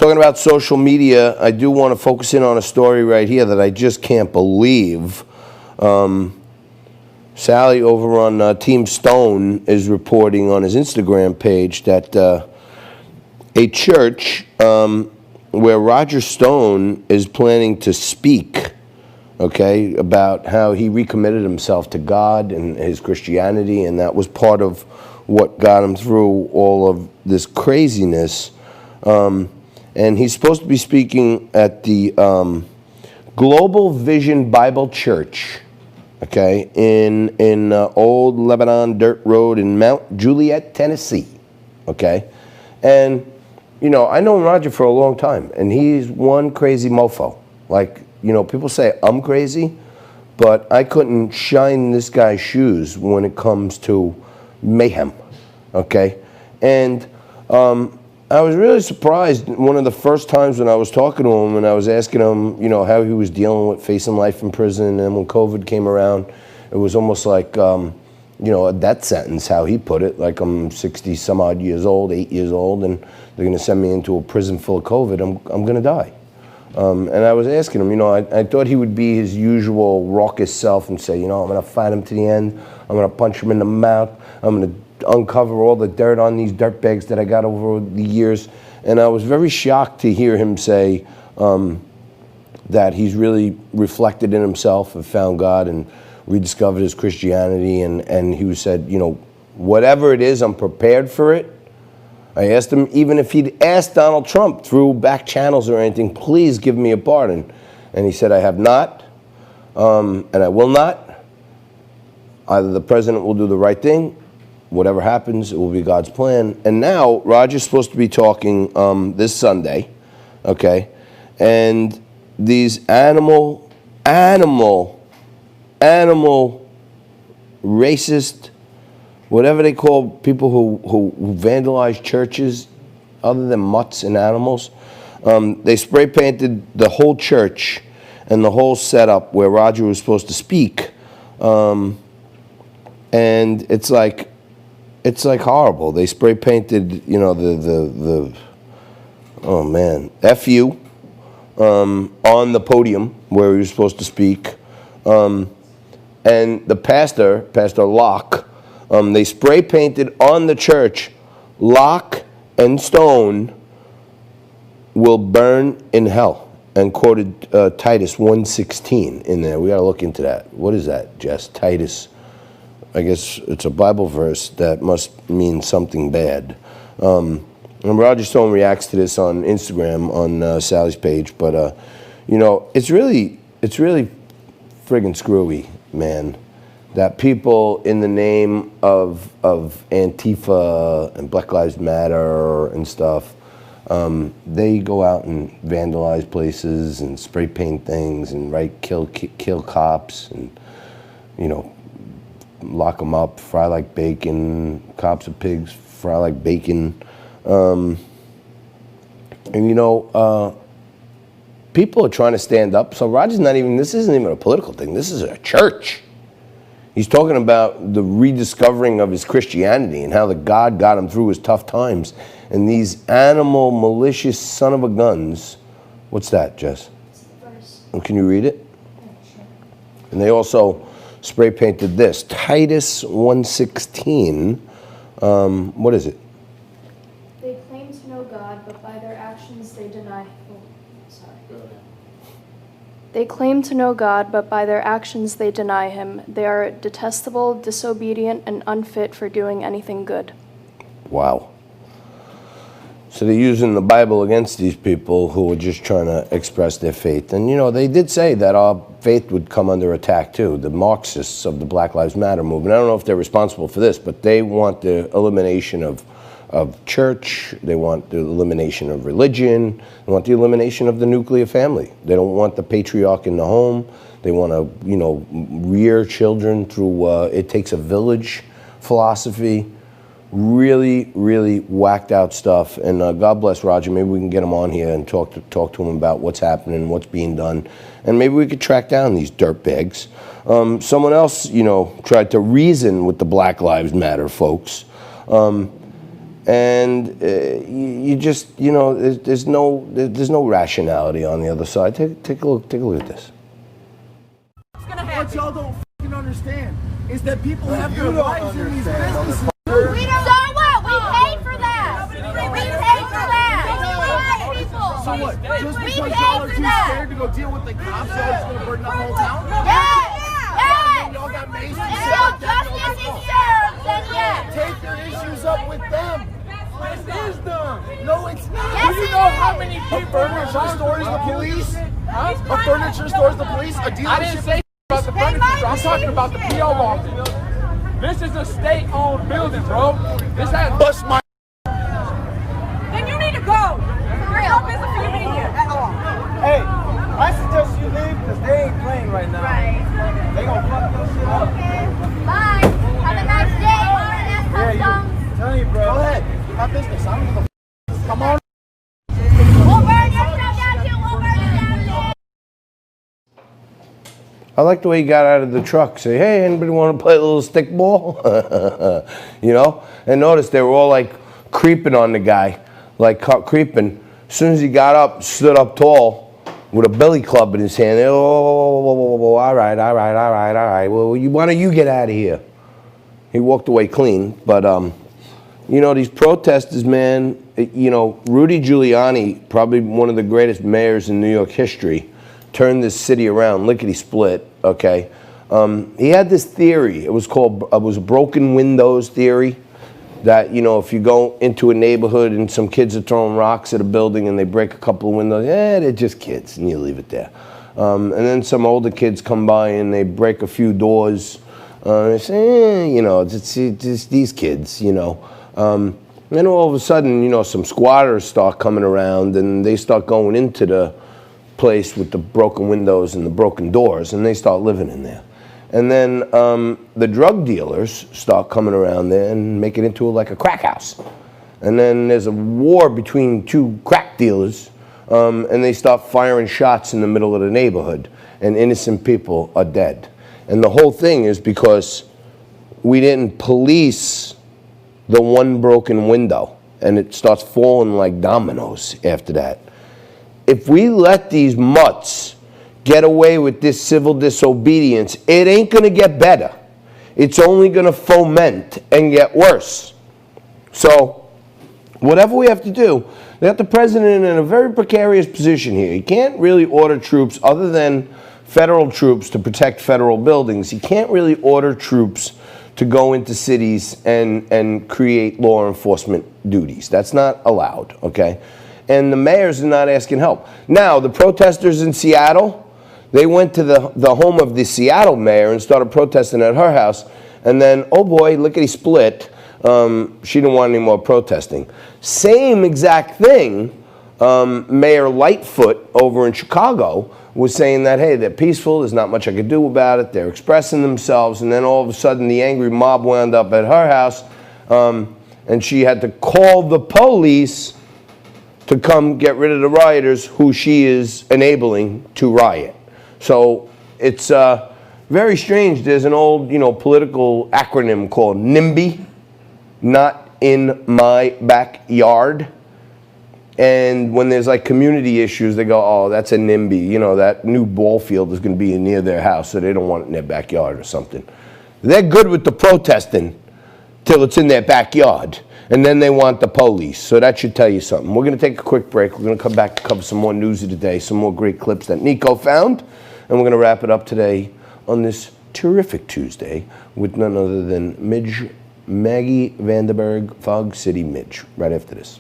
Talking about social media, I do want to focus in on a story right here that I just can't believe. Sally over on Team Stone is reporting on his Instagram page that a church where Roger Stone is planning to speak, okay, about how he recommitted himself to God and his Christianity, and that was part of what got him through all of this craziness. And he's supposed to be speaking at the Global Vision Bible Church, okay, in Old Lebanon Dirt Road in Mount Juliet, Tennessee, okay? And, you know, I know Roger for a long time, and he's one crazy mofo. Like, you know, people say I'm crazy, but I couldn't shine this guy's shoes when it comes to mayhem, okay? And I was really surprised one of the first times when I was talking to him and I was asking him, you know, how he was dealing with facing life in prison. And when COVID came around, it was almost like, you know, a death sentence, how he put it. Like, I'm 60 some odd years old, 8 years old, and they're going to send me into a prison full of COVID. I'm going to die. And I was asking him, you know, I thought he would be his usual raucous self and say, you know, I'm going to fight him to the end. I'm going to punch him in the mouth. I'm going to uncover all the dirt on these dirtbags that I got over the years. And I was very shocked to hear him say that he's really reflected in himself and found God and rediscovered his Christianity. And he said, you know, whatever it is, I'm prepared for it. I asked him, even if he'd asked Donald Trump through back channels or anything, please give me a pardon. And he said, I have not, and I will not. Either the president will do the right thing, whatever happens, it will be God's plan. And now Roger's supposed to be talking this Sunday, okay? And these animal, racist, whatever they call people who vandalize churches, other than mutts and animals, they spray painted the whole church and the whole setup where Roger was supposed to speak. And it's like horrible. They spray painted, you know, the oh man, FU on the podium where he was supposed to speak. And the Pastor Locke, they spray painted on the church, Locke and Stone will burn in hell, and quoted Titus 1:16 in there. We got to look into that. What is that, Jess? Titus. I guess it's a Bible verse that must mean something bad. And Roger Stone reacts to this on Instagram on Sally's page, but you know, it's really friggin' screwy, man, that people in the name of Antifa and Black Lives Matter and stuff, they go out and vandalize places and spray paint things and kill cops and, you know, lock them up, fry like bacon, cops are pigs, fry like bacon. And you know, people are trying to stand up. So Roger's this isn't even a political thing. This is a church. He's talking about the rediscovering of his Christianity and how the God got him through his tough times. And these animal, malicious son of a guns. What's that, Jess? It's the verse. Can you read it? Yeah, sure. And they also spray painted this, Titus 1:16. What is it? They claim to know God, but by their actions they deny. They claim to know God, but by their actions they deny him. They are detestable, disobedient, and unfit for doing anything good. Wow. So they're using the Bible against these people who are just trying to express their faith. And, you know, they did say that our faith would come under attack, too. The Marxists of the Black Lives Matter movement. I don't know if they're responsible for this, but they want the elimination of church. They want the elimination of religion. They want the elimination of the nuclear family. They don't want the patriarch in the home. They want to, you know, rear children through it takes a village philosophy. Really, really whacked out stuff. And God bless Roger. Maybe we can get him on here and talk to him about what's happening, what's being done. And maybe we could track down these dirtbags. Someone else, you know, tried to reason with the Black Lives Matter folks. And you just, you know, there's no rationality on the other side. Take a look at this. What y'all don't fucking understand is that people have their lives in these businesses. So what? We paid for that. We paid for that. So what? Just because y'all are too scared to go deal with the cops, y'all just gonna burn the whole town? Yes. Y'all got maces. Until justice is served, then yes. Take your issues up with them. This is them. No, it's not. Yes, Do you know how many furniture stores the police? A furniture store's the police? A dealership? I didn't say about the furniture store. I'm talking about the PO office. This is a state-owned building, bro. This has Bust my. Then you need to go. There's no business for you being here at all. Hey, I suggest you leave because they ain't playing right now. Right. They gonna fuck your shit up. Okay. Bye. Have a nice day. Yeah, tell you, bro. Go ahead. My business. I don't give a f. Come on. We'll burn your stuff down too. We'll burn you down too. I like the way he got out of the truck. Say, hey, anybody want to play a little stick ball? You know? And notice they were all like creeping on the guy, like creeping. As soon as he got up, stood up tall with a billy club in his hand. Oh, all right. Well, why don't you get out of here? He walked away clean. But, you know, these protesters, man, you know, Rudy Giuliani, probably one of the greatest mayors in New York history, turned this city around, lickety-split, okay? He had this theory. It was a broken windows theory, that, you know, if you go into a neighborhood and some kids are throwing rocks at a building and they break a couple of windows, they're just kids, and you leave it there. And then some older kids come by and they break a few doors. They say, you know, it's just these kids, you know. Then all of a sudden, you know, some squatters start coming around and they start going into the place with the broken windows and the broken doors, and they start living in there. And then the drug dealers start coming around there and make it into like a crack house. And then there's a war between two crack dealers, and they start firing shots in the middle of the neighborhood, and innocent people are dead. And the whole thing is because we didn't police the one broken window, and it starts falling like dominoes after that. If we let these mutts get away with this civil disobedience, it ain't going to get better. It's only going to foment and get worse. So, whatever we have to do, they got the president in a very precarious position here. He can't really order troops other than federal troops to protect federal buildings. He can't really order troops to go into cities and create law enforcement duties. That's not allowed, okay? And the mayors are not asking help. Now, the protesters in Seattle, they went to the home of the Seattle mayor and started protesting at her house. And then, oh boy, lickety-split, she didn't want any more protesting. Same exact thing, Mayor Lightfoot over in Chicago was saying that, hey, they're peaceful, there's not much I could do about it, they're expressing themselves, and then all of a sudden the angry mob wound up at her house, and she had to call the police to come get rid of the rioters who she is enabling to riot. So it's very strange. There's an old, you know, political acronym called NIMBY, not in my backyard. And when there's like community issues, they go, oh, that's a NIMBY. You know, that new ball field is going to be near their house, so they don't want it in their backyard or something. They're good with the protesting till it's in their backyard. And then they want the police. So that should tell you something. We're going to take a quick break. We're going to come back to cover some more news of the day, some more great clips that Nico found. And we're going to wrap it up today on this terrific Tuesday with none other than Maggie Vanderberg, Fog City Midge, right after this.